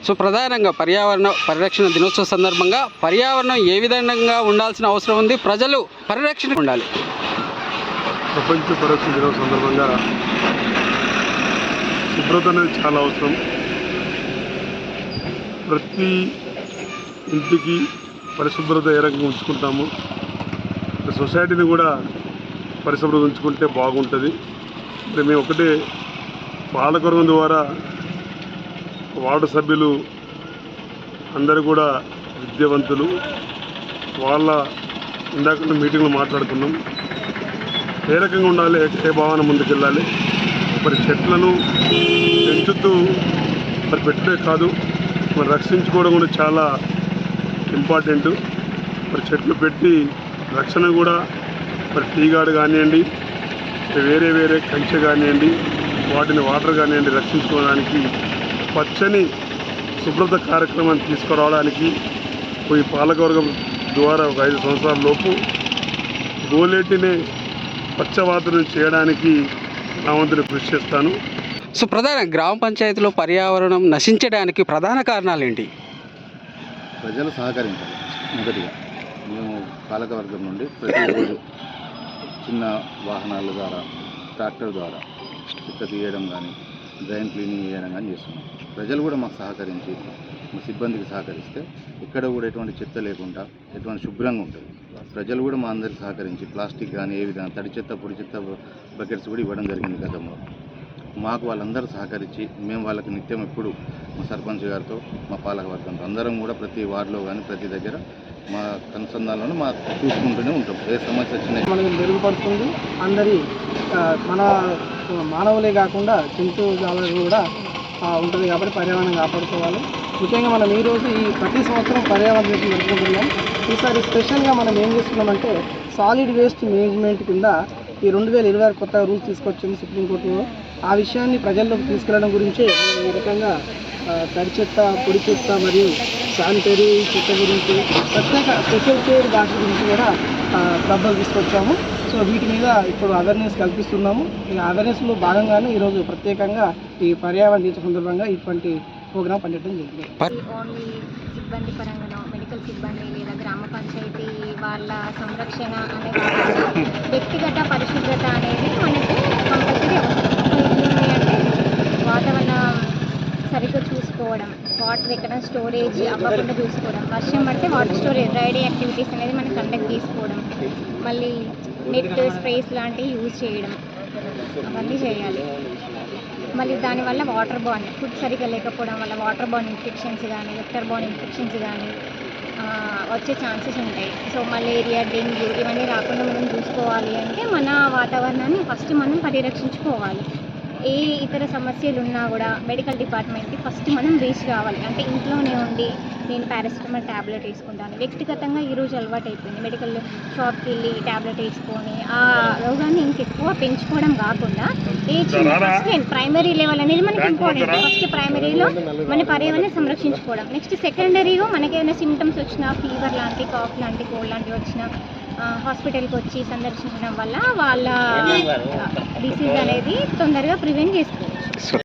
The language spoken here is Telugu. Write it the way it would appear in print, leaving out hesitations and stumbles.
సో ప్రధానంగా పర్యావరణ పరిరక్షణ దినోత్సవ సందర్భంగా పర్యావరణం ఏ విధంగా ఉండాల్సిన అవసరం ఉంది, ప్రజలు పరిరక్షణ ఉండాలి? ప్రపంచ పరిరక్షణ దినోత్సవం సందర్భంగా శుభ్రత అనేది చాలా అవసరం. ప్రతి ఇంటికి పరిశుభ్రత ఏ రకంగా ఉంచుకుంటాము, సొసైటీని కూడా పరిశుభ్రత ఉంచుకుంటే బాగుంటుంది. మరి మేము ఒకటే పాలకవర్గం ద్వారా వార్డు సభ్యులు అందరూ కూడా విద్యావంతులు, వాళ్ళ ఇందాక మీటింగ్లో మాట్లాడుకున్నాం ఏ రకంగా ఉండాలి, ఏ భావన ముందుకెళ్ళాలి. మరి చెట్లను పెంచుతూ మరి పెట్టే కాదు, మరి రక్షించుకోవడం కూడా చాలా ఇంపార్టెంట్. మరి చెట్లు పెట్టి రక్షణ కూడా మరి టీగాడు కానివ్వండి, వేరే వేరే కంచె కానివ్వండి, వాటిని వాటర్ కానివ్వండి రక్షించుకోవడానికి పచ్చని శుభ్రత కార్యక్రమాన్ని తీసుకురావడానికి ఈ పాలకవర్గం ద్వారా ఒక 5 సంవత్సరాల లోపు గోలేటిని పచ్చవాతనం చేయడానికి నా వంతుని కృషి చేస్తాను. సో ప్రధాన గ్రామ పంచాయతీలో పర్యావరణం నశించడానికి ప్రధాన కారణాలు ఏంటి? ప్రజలు సహకరించాలి. మొదటిగా మేము పాలకవర్గం నుండి ప్రతిరోజు చిన్న వాహనాల ద్వారా, ట్రాక్టర్ ద్వారా చెత్త తీయడం కానీ, డ్రైన్ క్లీనింగ్ చేయడం కానీ చేస్తున్నాం. ప్రజలు కూడా మాకు సహకరించి, మా సిబ్బందికి సహకరిస్తే ఎక్కడ కూడా ఎటువంటి చెత్త లేకుండా ఎటువంటి శుభ్రంగా ఉంటుంది. ప్రజలు కూడా మా అందరికి సహకరించి ప్లాస్టిక్ కానీ ఏ విధంగా తడి చెత్త, పొడి చెత్త బకెట్స్ కూడా ఇవ్వడం జరిగింది గతంలో. మాకు వాళ్ళందరూ సహకరించి మేము వాళ్ళకి నిత్యం ఎప్పుడు మా సర్పంచ్ గారితో, మా పాలకవర్గంతో అందరం కూడా ప్రతి వార్డులో కానీ ప్రతి దగ్గర మా అనుసంధానంలో మా చూసుకుంటూనే ఉంటాం. ఏ సమస్య వచ్చినా మనకి మెరుగుపడుతుంది. అందరి మన మానవులే కాకుండా జంతువులు కూడా ఉంటుంది కాబట్టి పర్యావరణం కాపాడుకోవాలి. ముఖ్యంగా మనం ఈరోజు ప్రతి సంవత్సరం పర్యావరణ దినం జరుపుకుంటున్నాం. ఈసారి స్పెషల్గా మనం ఏం చేస్తున్నామంటే సాలిడ్ వేస్ట్ మేనేజ్మెంట్ కింద ఈ 2026 కొత్త రూల్స్ తీసుకొచ్చింది సుప్రీంకోర్టులో. ఆ విషయాన్ని ప్రజల్లోకి తీసుకెళ్లడం గురించే మేము ఈ రకంగా తడి చెత్త, పొడి చెత్త మరియు శానిటరీ చెత్త గురించి ప్రత్యేక స్పెషల్ కేర్ వాటి గురించి కూడా డబ్బాలు తీసుకొచ్చాము. సో వీటి మీద ఇప్పుడు అవేర్నెస్ కల్పిస్తున్నాము. ఈ అవేర్నెస్లో భాగంగానే ఈరోజు ప్రత్యేకంగా ఈ పర్యావరణ దినోత్సవం సందర్భంగా ఇటువంటి ప్రోగ్రాం పనిచేయడం జరిగింది. ఓన్లీ సిబ్బంది పరంగా మెడికల్ సిబ్బంది లేదా గ్రామ పంచాయతీ వాళ్ళ సంరక్షణ అనే కాకుండా వ్యక్తిగత పరిశుభ్రత అనేది మనకు కంపల్సరీ అవసరం. అంటే వాతావరణం సరిగ్గా చూసుకోవడం, వాటర్ ఎక్కడ స్టోరేజ్ అవ్వకుండా చూసుకోవడం, వర్షం పడితే వాటర్ స్టోరేజ్ డ్రైడే యాక్టివిటీస్ అనేది మనం కండక్ట్ చేసుకోవడం, మళ్ళీ నెట్ స్ప్రేస్ లాంటివి యూజ్ చేయడం, అవన్నీ చేయాలి. మళ్ళీ దానివల్ల వాటర్ బాన్ ఫుడ్ సరిగ్గా లేకపోవడం వల్ల వాటర్ బాన్ ఇన్ఫెక్షన్స్ కానీ, వెక్టర్ బాన్ ఇన్ఫెక్షన్స్ కానీ వచ్చే ఛాన్సెస్ ఉంటాయి. సో మలేరియా, డెంగ్యూ ఇవన్నీ రాకుండా మనం చూసుకోవాలి అంటే మన వాతావరణాన్ని ఫస్ట్ మనం పరిరక్షించుకోవాలి. ఏ ఇతర సమస్యలు ఉన్నా కూడా మెడికల్ డిపార్ట్మెంట్కి ఫస్ట్ మనం రీచ్ కావాలి. అంటే ఇంట్లోనే ఉండి నేను పారాసిటమాల్ ట్యాబ్లెట్ వేసుకుంటాను, వ్యక్తిగతంగా ఈరోజు అలవాటు అయిపోయింది. మెడికల్ షాప్కి వెళ్ళి ట్యాబ్లెట్ వేసుకొని ఆ రోగాన్ని ఇంకెక్కువ పెంచుకోవడం కాకుండా ఫస్ట్ ప్రైమరీ లెవెల్ అనేది మనకి ఇంపార్టెంట్. ఫస్ట్ ప్రైమరీలో మన పర్యావరణాన్ని సంరక్షించుకోవడం, నెక్స్ట్ సెకండరీగా మనకి ఏమైనా సిమ్టమ్స్ వచ్చినా, ఫీవర్ లాంటి, కాఫ్ లాంటి, కోల్డ్ లాంటివి వచ్చినా హాస్పిటల్కి వచ్చి సందర్శించడం వల్ల వాళ్ళ డిసీజ్ అనేది తొందరగా ప్రివెంట్ చేసుకోవచ్చు.